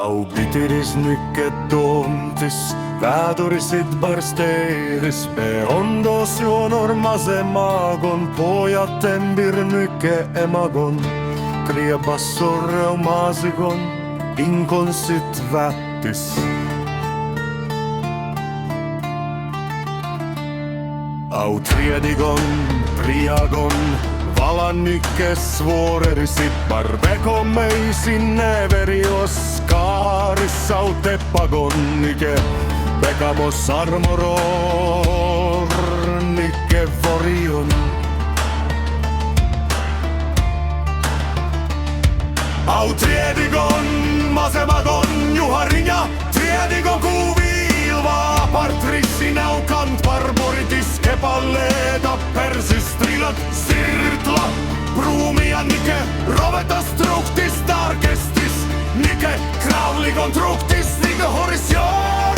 Au pitiris nycket domtis, vädurisid barsteeris, me ondos juonor masemagon, pojat tembir nykke emagon, kriabassor reumasigon, inkonsit vättis. Au triagon, valan nykke svårerisit, barbeko meisin neverios, kaaris au teppagon nykke, pekamos armoror nykke vorion. Au triedigon, masemagon, juharinja, triedigon kuvilva, partrissin au kant barboritis, kepalleeta, persistrilat, sirtla, pruumia nykke, rovetas truktis, tarkestis, nykke, kravlikon truktis, nykke horisjonen,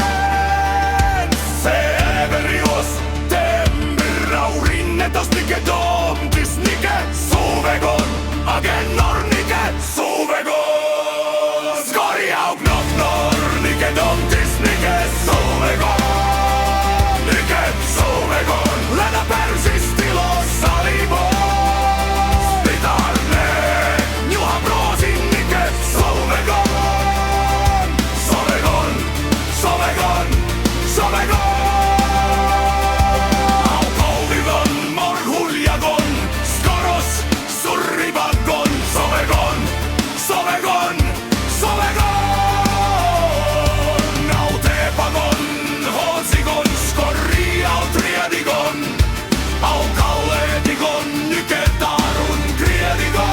severios, tembirau, rinnetas, nykke domtis, nykke, suvegon, agennor, nykke, suvegon, skoriauk, noknor, nykke, domtis, nykke, suvegon. Länä persistilos salivon, spitarne, Juha Broosin nykke, sovegon, sovegon, sovegon, sovegon. Au kouvivon, morhuljagon, skoros, surrivagon, sovegon, sovegon, sovegon. Au teepagon, hoosigon, skori, au triadigon. Au kalleetikon, nyketarun kriedigon.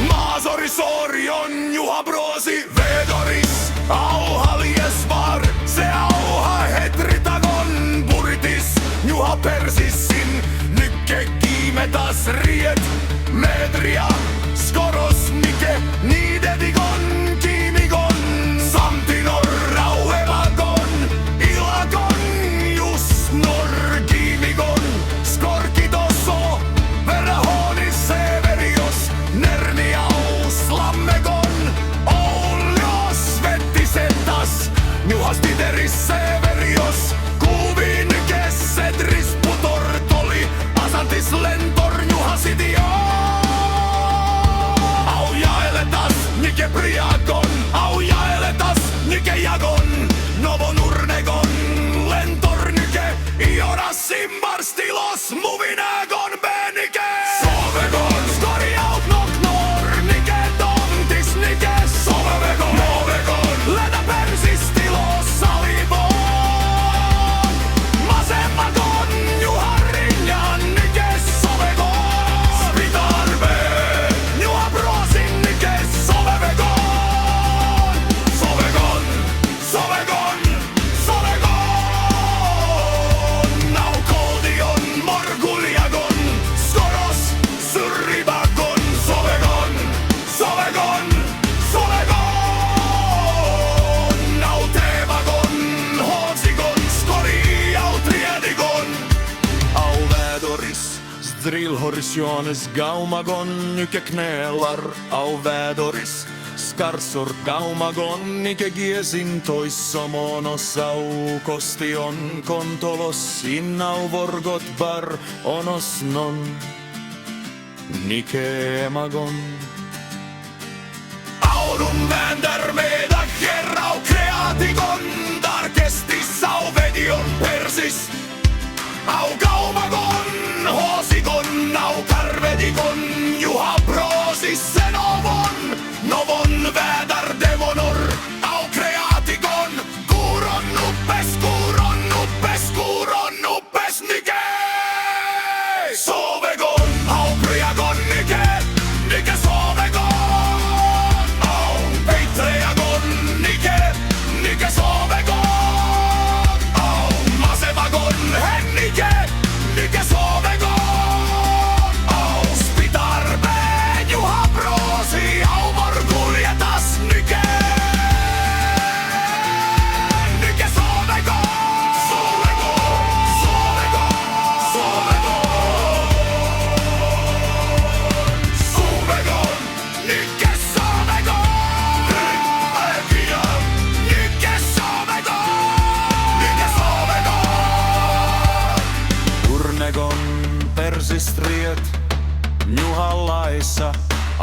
Maasori sorion, Juha Broosi vedoris. Au haljesvar, se auha hetritagon puritis. Juha persissin, nykke kiimetas riet. Metria, skoros nykke, niidedigon kiimigon. Samtinor rauhevagon, ilagon jusnor. Juhas Diteris Severios, kuviin kessedris putortoli, asantis lentor Juhas Itio. Au jaeletas, nykke priagon, au jaeletas, nykke jagon, novon urnegon, lentor nykke, ioras simbarstilos, muvinegon benike. Sovegon, skoriaut noknor, nykke domtis, nykke, sovegon, movegon, länä persist. Drillhorisjones gaumagon nykke knälar au vädoris. Skarsor gaumagon nykke giesin toissomonos au kostion kontolos innau vorgot bar onos non nykke emagon. Audun vändär meeda kerrau kreatikon tarkestis au vedion persis. Au gaumagon, hoosikon, au karvedikon, Juha Broosis se novon, novon vädär demonor, au kreatikon, kuuron nuppes, nykke. Sovegon, au priagon, nykke sovegon, au peitreagon, nykke sovegon, au masevagon, nykke sovegon, au spitarbe, Juha Broosi, au morkuljetas,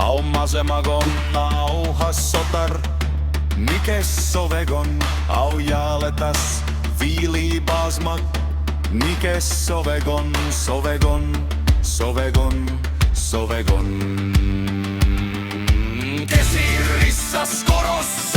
Au masemagon, au hassotar, nikes sovegon, au jaaletas, viili basmak, nikes sovegon, sovegon, sovegon, sovegon. Kesirissas koros.